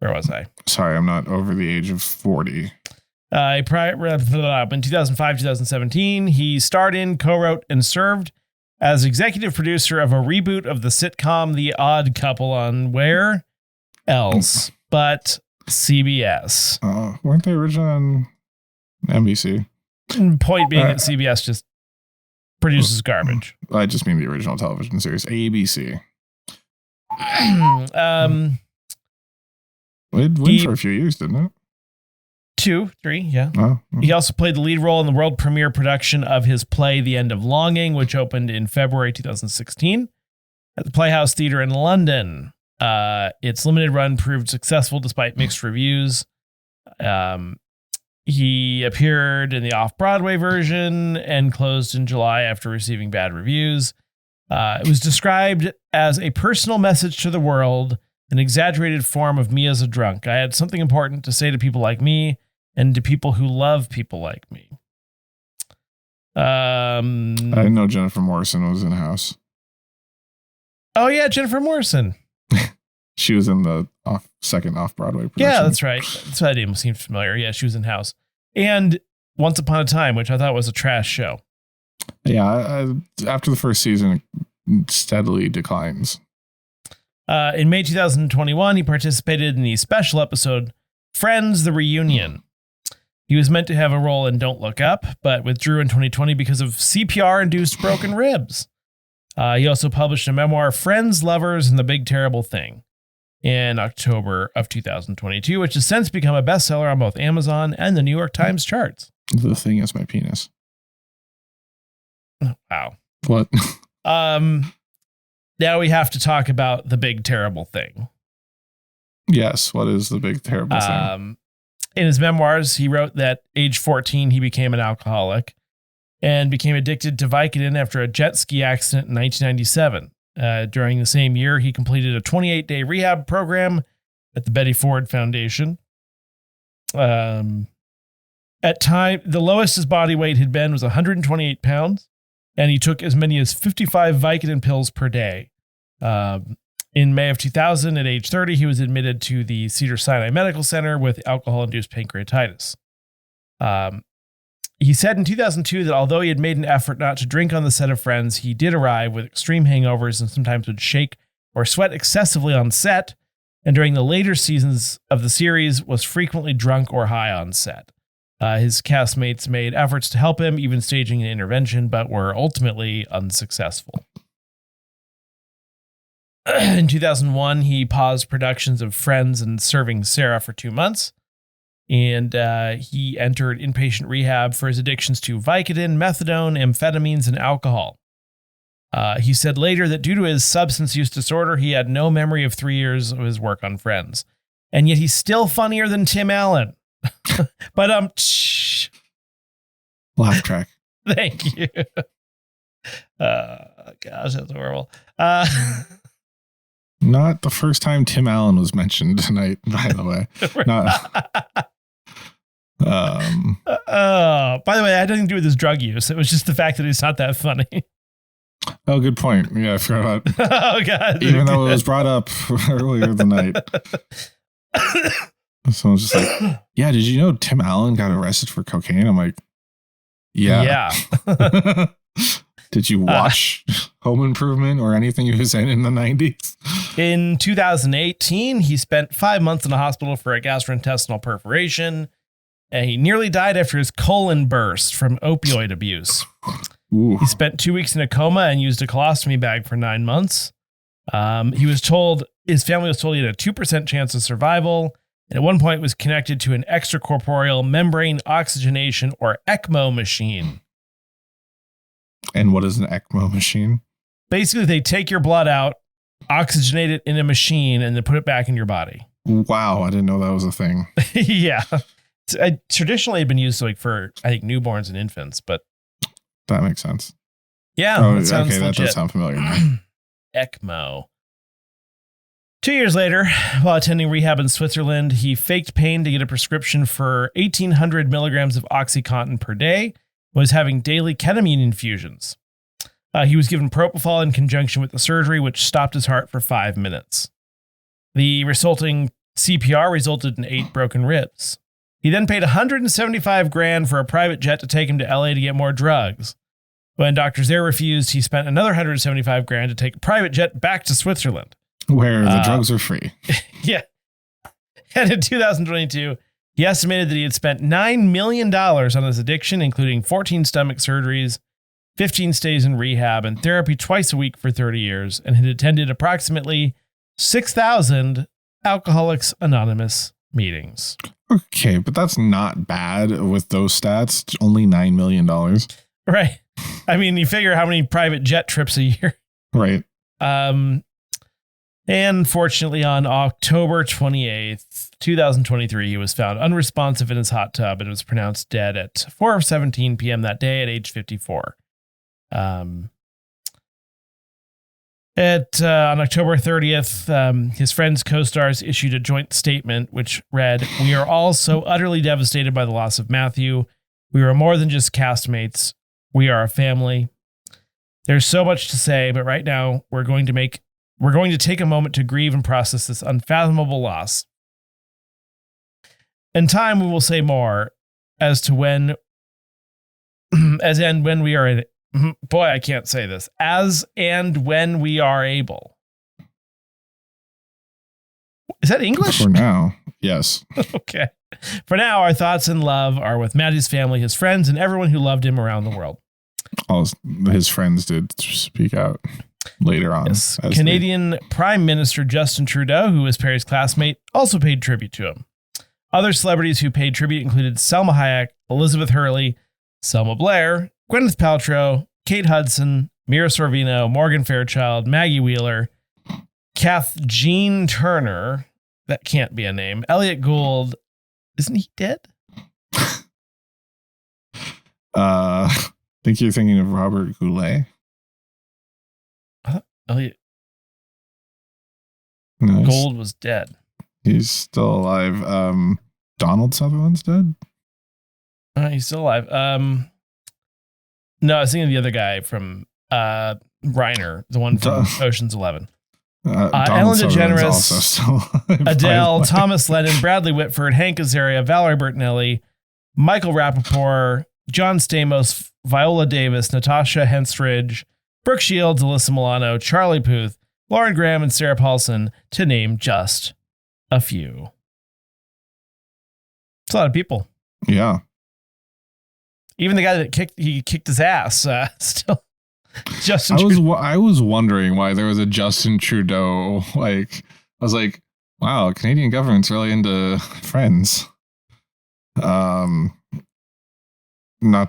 Speaker 2: was I?
Speaker 1: Sorry, I'm not over the age of 40.
Speaker 2: In 2005, 2017, he starred in, co-wrote, and served as executive producer of a reboot of the sitcom The Odd Couple on where else but CBS.
Speaker 1: Weren't they originally on NBC?
Speaker 2: Point being that CBS just produces garbage.
Speaker 1: I just mean the original television series, ABC. It went for a few years, didn't it?
Speaker 2: 2, 3, yeah.
Speaker 1: Oh.
Speaker 2: He also played the lead role in the world premiere production of his play The End of Longing, which opened in February 2016 at the Playhouse Theatre in London. Its limited run proved successful despite mixed reviews. He appeared in the off-Broadway version and closed in July after receiving bad reviews. It was described as a personal message to the world, an exaggerated form of me as a drunk. I had something important to say to people like me and to people who love people like me.
Speaker 1: I know Jennifer Morrison was in House.
Speaker 2: Oh, yeah, Jennifer Morrison.
Speaker 1: She was in the second off-Broadway production.
Speaker 2: Yeah, that's right. That's why that name seemed familiar. Yeah, she was in House. And Once Upon a Time, which I thought was a trash show.
Speaker 1: Yeah, after the first season, it steadily declines.
Speaker 2: In May 2021, he participated in the special episode Friends, the Reunion. He was meant to have a role in Don't Look Up, but withdrew in 2020 because of CPR-induced broken ribs. He also published a memoir, Friends, Lovers, and the Big Terrible Thing, in October of 2022, which has since become a bestseller on both Amazon and the New York Times charts.
Speaker 1: The Thing Is My Penis.
Speaker 2: Wow.
Speaker 1: What?
Speaker 2: Now we have to talk about the Big Terrible Thing.
Speaker 1: Yes, what is the Big Terrible Thing?
Speaker 2: In his memoirs, he wrote that age 14, he became an alcoholic and became addicted to Vicodin after a jet ski accident in 1997. During the same year, he completed a 28-day rehab program at the Betty Ford Foundation. At time, the lowest his body weight had been was 128 pounds, and he took as many as 55 Vicodin pills per day. In May of 2000, at age 30, he was admitted to the Cedars-Sinai Medical Center with alcohol-induced pancreatitis. He said in 2002 that although he had made an effort not to drink on the set of Friends, he did arrive with extreme hangovers and sometimes would shake or sweat excessively on set, and during the later seasons of the series was frequently drunk or high on set. His castmates made efforts to help him, even staging an intervention, but were ultimately unsuccessful. In 2001, he paused productions of Friends and Serving Sarah for 2 months, and he entered inpatient rehab for his addictions to Vicodin, methadone, amphetamines, and alcohol. He said later that due to his substance use disorder, he had no memory of 3 years of his work on Friends. And yet he's still funnier than Tim Allen. But
Speaker 1: laugh track.
Speaker 2: Thank you. Gosh, that's horrible.
Speaker 1: Not the first time Tim Allen was mentioned tonight, by the way.
Speaker 2: By the way, that had nothing to do with his drug use. It was just the fact that he's not that funny.
Speaker 1: Oh, good point. Yeah, I forgot about.
Speaker 2: Oh, God.
Speaker 1: Even though it was brought up earlier the night. Someone's just like, yeah, did you know Tim Allen got arrested for cocaine? I'm like, yeah. Did you watch Home Improvement or anything he was in the 90s?
Speaker 2: In 2018, he spent 5 months in a hospital for a gastrointestinal perforation. And he nearly died after his colon burst from opioid abuse. Ooh. He spent 2 weeks in a coma and used a colostomy bag for 9 months. His family was told he had a 2% chance of survival. And at one point was connected to an extracorporeal membrane oxygenation or ECMO machine.
Speaker 1: And what is an ECMO machine?
Speaker 2: Basically, they take your blood out, oxygenate it in a machine, and then put it back in your body.
Speaker 1: Wow, I didn't know that was a thing.
Speaker 2: Yeah. Traditionally, it's been used for, I think, newborns and infants, but...
Speaker 1: That makes sense.
Speaker 2: Yeah,
Speaker 1: that
Speaker 2: sounds
Speaker 1: okay,
Speaker 2: legit.
Speaker 1: That does sound familiar now.
Speaker 2: ECMO. 2 years later, while attending rehab in Switzerland, he faked pain to get a prescription for 1,800 milligrams of OxyContin per day, was having daily ketamine infusions. He was given propofol in conjunction with the surgery, which stopped his heart for 5 minutes. The resulting CPR resulted in 8 broken ribs. He then paid $175,000 for a private jet to take him to LA to get more drugs. When doctors there refused, he spent another $175,000 to take a private jet back to Switzerland,
Speaker 1: where the drugs are free.
Speaker 2: Yeah. And in 2022, he estimated that he had spent $9 million on his addiction, including 14 stomach surgeries, 15 stays in rehab, and therapy twice a week for 30 years, and had attended approximately 6,000 Alcoholics Anonymous meetings.
Speaker 1: Okay, but that's not bad with those stats. It's only $9 million.
Speaker 2: Right. I mean, you figure how many private jet trips a year.
Speaker 1: Right.
Speaker 2: And fortunately, on October 28th, 2023, he was found unresponsive in his hot tub and was pronounced dead at 4:17 p.m. that day at age 54. On October 30th, his friends' co-stars issued a joint statement which read, "We are all so utterly devastated by the loss of Matthew. We are more than just castmates. We are a family. There's so much to say, but right now we're going to take a moment to grieve and process this unfathomable loss. In time, we will say more as to when we are boy, I can't say this. As and when we are able." Is that English?
Speaker 1: For now, yes.
Speaker 2: Okay. For now, our thoughts and love are with Matthew's family, his friends, and everyone who loved him around the world.
Speaker 1: All his friends did speak out later on.
Speaker 2: Yes. Canadian Prime Minister Justin Trudeau, who was Perry's classmate, also paid tribute to him. Other celebrities who paid tribute included Selma Hayek, Elizabeth Hurley, Selma Blair, Gwyneth Paltrow, Kate Hudson, Mira Sorvino, Morgan Fairchild, Maggie Wheeler, Kathleen Turner, that can't be a name, Elliot Gould. Isn't he dead?
Speaker 1: I think you're thinking of Robert Goulet.
Speaker 2: Elliot
Speaker 1: No,
Speaker 2: Gould was dead.
Speaker 1: He's still alive. Donald Sutherland's dead.
Speaker 2: He's still alive. No, I was thinking of the other guy from Reiner, the one from Ocean's 11. Ellen DeGeneres, Adele, Thomas Lennon, Bradley Whitford, Hank Azaria, Valerie Bertinelli, Michael Rappaport, John Stamos, Viola Davis, Natasha Henstridge, Brooke Shields, Alyssa Milano, Charlie Puth, Lauren Graham, and Sarah Paulson, to name just a few. It's a lot of people.
Speaker 1: Yeah.
Speaker 2: Even the guy that kicked his ass, still. Justin
Speaker 1: I was wondering why there was a Justin Trudeau. I was like, wow, Canadian government's really into Friends. Not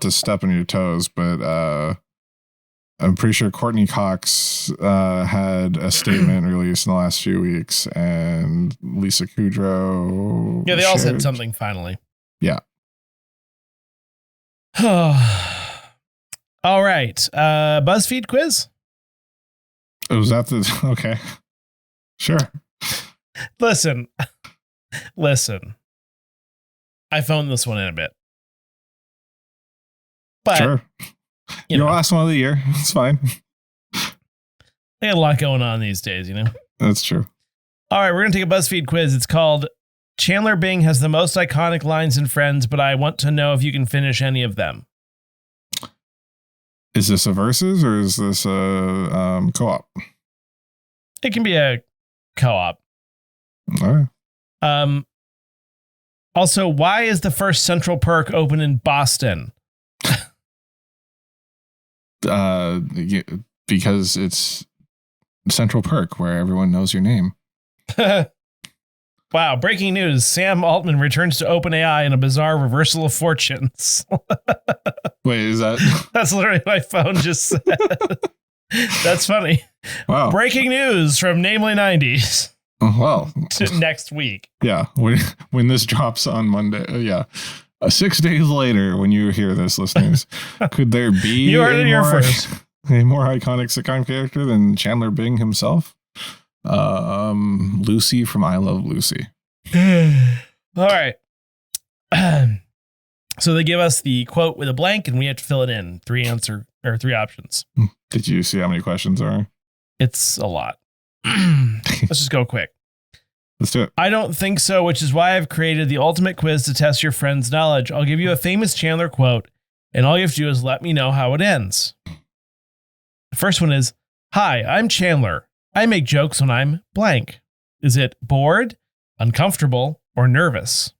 Speaker 1: to step on your toes, but I'm pretty sure Courtney Cox had a statement released in the last few weeks, and Lisa Kudrow.
Speaker 2: Yeah, they all said something finally.
Speaker 1: Yeah.
Speaker 2: All right. BuzzFeed quiz.
Speaker 1: Was that the okay? Sure.
Speaker 2: Listen. I phoned this one in a bit. But
Speaker 1: sure. Your last one of the year. It's fine.
Speaker 2: They got a lot going on these days, you know?
Speaker 1: That's true.
Speaker 2: All right, we're going to take a BuzzFeed quiz. It's called Chandler Bing has the most iconic lines in Friends, but I want to know if you can finish any of them.
Speaker 1: Is this a versus or is this a co-op?
Speaker 2: It can be a co-op.
Speaker 1: All right.
Speaker 2: Also, why is the first Central Perk open in Boston?
Speaker 1: Because it's Central Perk where everyone knows your name.
Speaker 2: Wow, breaking news. Sam Altman returns to OpenAI in a bizarre reversal of fortunes.
Speaker 1: Wait, is that?
Speaker 2: That's literally what my phone just said. That's funny.
Speaker 1: Wow.
Speaker 2: Breaking news from Namely 90s.
Speaker 1: Well.
Speaker 2: Next week.
Speaker 1: Yeah. When this drops on Monday. Yeah. 6 days later, when you hear this, listeners, could there be
Speaker 2: you heard it here first.
Speaker 1: A more iconic sitcom character than Chandler Bing himself? Lucy from I Love Lucy.
Speaker 2: All right. So they give us the quote with a blank and we have to fill it in. 3 options.
Speaker 1: Did you see how many questions there are?
Speaker 2: It's a lot. Let's just go quick.
Speaker 1: Let's do it.
Speaker 2: I don't think so, which is why I've created the ultimate quiz to test your friend's knowledge. I'll give you a famous Chandler quote and all you have to do is let me know how it ends. The first one is, hi, I'm Chandler. I make jokes when I'm blank. Is it bored, uncomfortable, or nervous?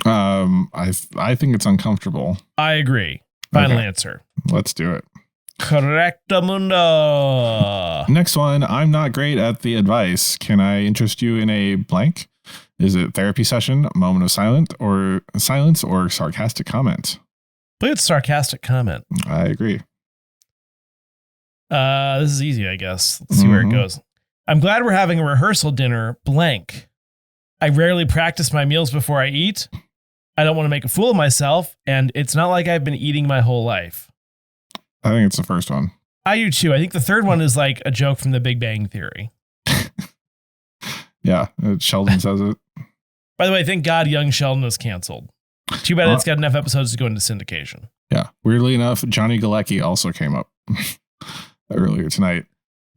Speaker 1: I think it's uncomfortable.
Speaker 2: I agree. Final answer.
Speaker 1: Let's do it.
Speaker 2: Correctamundo.
Speaker 1: Next one. I'm not great at the advice. Can I interest you in a blank? Is it therapy session, moment of silence, or sarcastic comment?
Speaker 2: I believe it's sarcastic comment.
Speaker 1: I agree.
Speaker 2: This is easy, I guess. Let's see where it goes. I'm glad we're having a rehearsal dinner, blank. I rarely practice my meals before I eat. I don't want to make a fool of myself, and it's not like I've been eating my whole life.
Speaker 1: I think it's the first one.
Speaker 2: I do too. I think the third one is like a joke from the Big Bang Theory.
Speaker 1: Yeah, Sheldon says it.
Speaker 2: By the way, thank God Young Sheldon is canceled. Too bad it's got enough episodes to go into syndication.
Speaker 1: Yeah. Weirdly enough, Johnny Galecki also came up earlier tonight.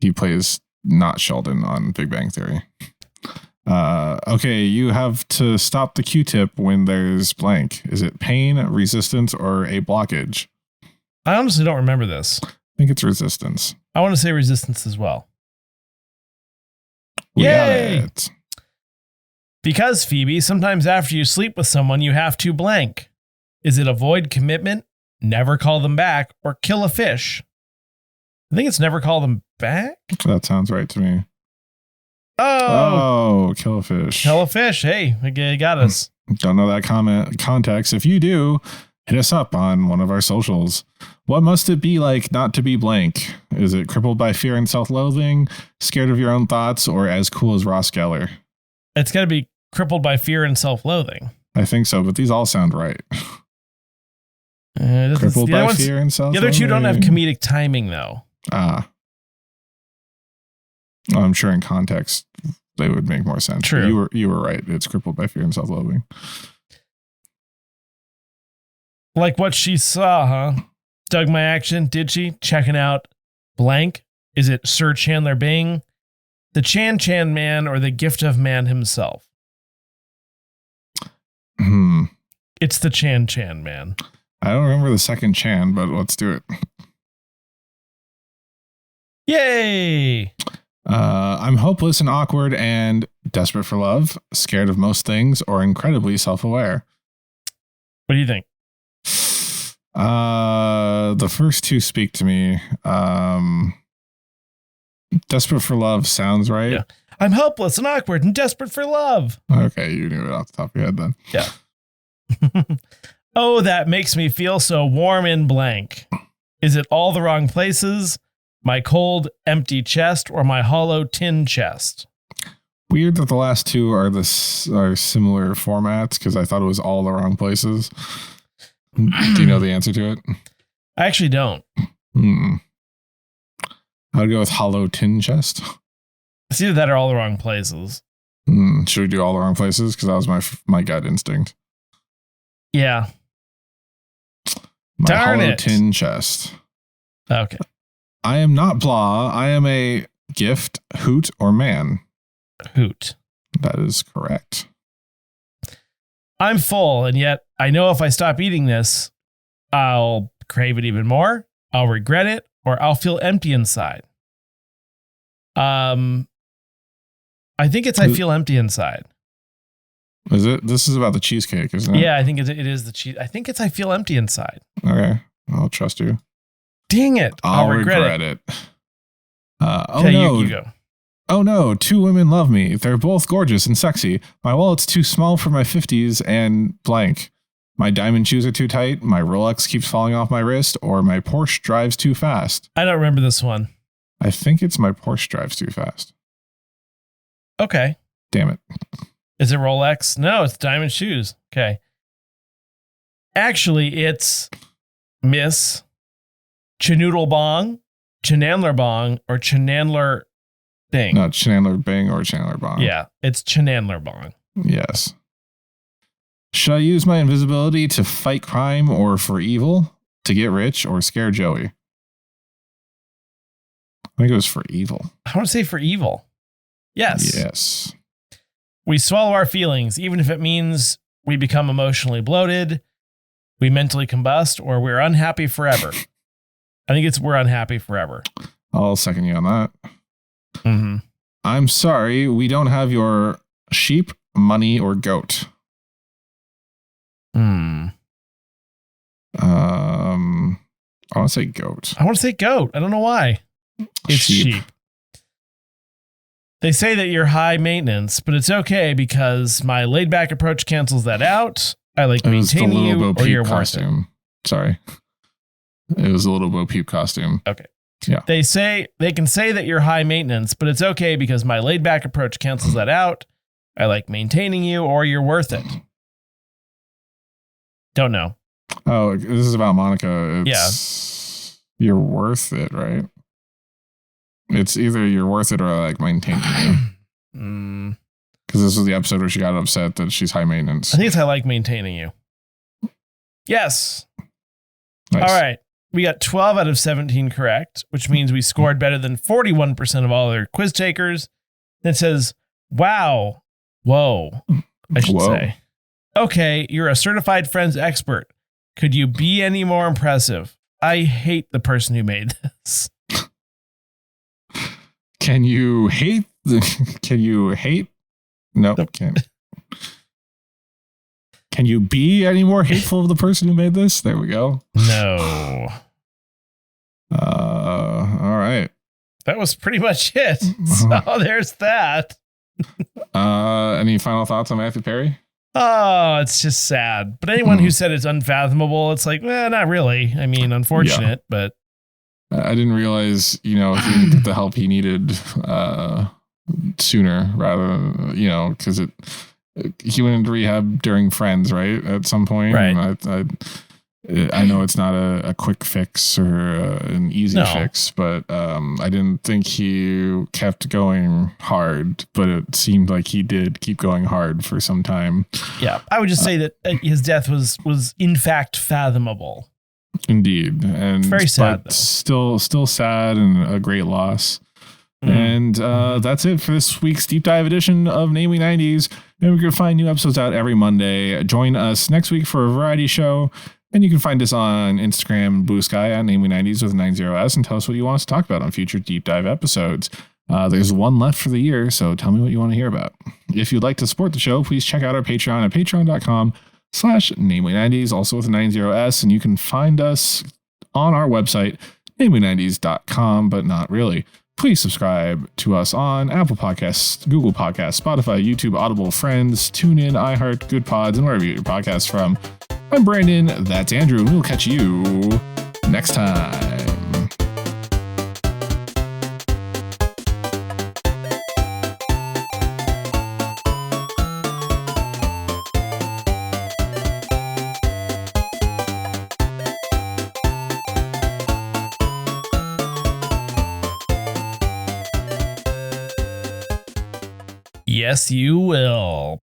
Speaker 1: He plays not Sheldon on Big Bang Theory. Okay, you have to stop the Q-tip when there's blank. Is it pain, resistance, or a blockage?
Speaker 2: I honestly don't remember this.
Speaker 1: I think it's resistance.
Speaker 2: I want to say resistance as well.
Speaker 1: We
Speaker 2: Yay!
Speaker 1: got it.
Speaker 2: Because, Phoebe, sometimes after you sleep with someone, you have to blank. Is it avoid commitment, never call them back, or kill a fish? I think it's never call them back.
Speaker 1: That sounds right to me.
Speaker 2: Oh,
Speaker 1: kill a fish.
Speaker 2: Kill a fish. Hey, you got us.
Speaker 1: Don't know that context. If you do, hit us up on one of our socials. What must it be like not to be blank? Is it crippled by fear and self-loathing, scared of your own thoughts, or as cool as Ross Geller?
Speaker 2: It's got to be crippled by fear and self-loathing.
Speaker 1: I think so, but these all sound right. Crippled by fear and self-loathing.
Speaker 2: The other two don't have comedic timing, though.
Speaker 1: Well, I'm sure in context they would make more sense.
Speaker 2: True.
Speaker 1: You were right. It's crippled by fear and self-loathing.
Speaker 2: Like what she saw, huh? Dug my action, did she? Checking out blank. Is it Sir Chandler Bing, the Chan Chan Man, or the Gift of Man himself? It's the Chan Chan Man.
Speaker 1: I don't remember the second Chan, but let's do it.
Speaker 2: Yay!
Speaker 1: I'm hopeless and awkward and desperate for love, scared of most things, or incredibly self-aware.
Speaker 2: What do you think?
Speaker 1: The first two speak to me. Desperate for love sounds right.
Speaker 2: Yeah. I'm helpless and awkward and desperate for love.
Speaker 1: Okay, you knew it off the top of your head then.
Speaker 2: Yeah. Oh, that makes me feel so warm in blank. Is it all the wrong places? My cold, empty chest, or my hollow tin chest?
Speaker 1: Weird that the last two are similar formats, because I thought it was all the wrong places. Do you know the answer to it?
Speaker 2: I actually don't.
Speaker 1: I would go with hollow tin chest.
Speaker 2: It's either that or all the wrong places.
Speaker 1: Should we do all the wrong places? Because that was my gut instinct.
Speaker 2: Yeah.
Speaker 1: My hollow tin chest.
Speaker 2: Okay.
Speaker 1: I am not blah. I am a gift, hoot, or man.
Speaker 2: Hoot.
Speaker 1: That is correct.
Speaker 2: I'm full, and yet I know if I stop eating this, I'll crave it even more, I'll regret it, or I'll feel empty inside. I think it's I feel empty inside.
Speaker 1: Is it? This is about the cheesecake, isn't it?
Speaker 2: Yeah, I think it is the cheese. I think it's I feel empty inside.
Speaker 1: Okay, I'll trust you.
Speaker 2: Dang it!
Speaker 1: I'll regret it.
Speaker 2: Okay,
Speaker 1: no.
Speaker 2: you go.
Speaker 1: Oh no, two women love me. They're both gorgeous and sexy. My wallet's too small for my 50s and blank. My diamond shoes are too tight. My Rolex keeps falling off my wrist, or my Porsche drives too fast.
Speaker 2: I don't remember this one.
Speaker 1: I think it's my Porsche drives too fast.
Speaker 2: Okay.
Speaker 1: Damn it.
Speaker 2: Is it Rolex? No, it's diamond shoes. Okay. Actually, it's Miss Chanoodle Bong, Chanandler Bong, or Chanandler Bing.
Speaker 1: Not Chanandler Bing or Chanandler Bong.
Speaker 2: Yeah, it's Chanandler Bong.
Speaker 1: Yes. Should I use my invisibility to fight crime or for evil? To get rich or scare Joey? I think it was for evil.
Speaker 2: I want to say for evil. Yes.
Speaker 1: Yes.
Speaker 2: We swallow our feelings, even if it means we become emotionally bloated. we mentally combust, or we're unhappy forever. I think it's we're unhappy forever.
Speaker 1: I'll second you on that.
Speaker 2: Mm-hmm.
Speaker 1: I'm sorry, we don't have your sheep, money, or goat.
Speaker 2: I
Speaker 1: want to say goat.
Speaker 2: I want to say goat. I don't know why. It's sheep. They say that you're high maintenance, but it's okay because my laid back approach cancels that out. I like maintaining you, or you're
Speaker 1: costume. Sorry. It was a little Bo Peep costume.
Speaker 2: Okay.
Speaker 1: Yeah.
Speaker 2: They can say that you're high maintenance, but it's okay because my laid back approach cancels that out. I like maintaining you, or you're worth it. Don't know.
Speaker 1: Oh, this is about Monica. You're worth it, right? It's either you're worth it or I like maintaining you. Because this was the episode where she got upset that she's high maintenance.
Speaker 2: I think it's I like maintaining you. Yes.
Speaker 1: Nice.
Speaker 2: All right. We got 12 out of 17 correct, which means we scored better than 41% of all other quiz takers. And it says, wow. Whoa. I should say. Okay, you're a certified friends expert. Could you be any more impressive? I hate the person who made this.
Speaker 1: Can you hate? Nope, can't. Can you be any more hateful of the person who made this? There we go.
Speaker 2: No.
Speaker 1: All right.
Speaker 2: That was pretty much it. So there's that.
Speaker 1: Any final thoughts on Matthew Perry?
Speaker 2: Oh, it's just sad. But anyone who said it's unfathomable, it's like, not really. I mean, unfortunate, but
Speaker 1: I didn't realize, he didn't get the help he needed sooner, rather, because he went into rehab during Friends, right? At some point,
Speaker 2: right?
Speaker 1: I know it's not a quick fix or an easy fix, but I didn't think he kept going hard, but it seemed like he did keep going hard for some time.
Speaker 2: Yeah, I would just say that his death was in fact fathomable.
Speaker 1: Indeed, and
Speaker 2: very sad,
Speaker 1: but still sad and a great loss. And that's it for this week's deep dive edition of Namely 90s. And we can find new episodes out every Monday. Join us next week for a variety show. And you can find us on Instagram and Bluesky at Namely90s with 90s and tell us what you want us to talk about on future deep dive episodes. There's one left for the year, so tell me what you want to hear about. If you'd like to support the show, please check out our Patreon at patreon.com/Namely90s, also with 90s. And you can find us on our website, Namely90s.com, but not really. Please subscribe to us on Apple Podcasts, Google Podcasts, Spotify, YouTube, Audible, Friends, TuneIn, iHeart, Good Pods, and wherever you get your podcasts from. I'm Brandon, that's Andrew, and we'll catch you next time.
Speaker 2: Yes, you will.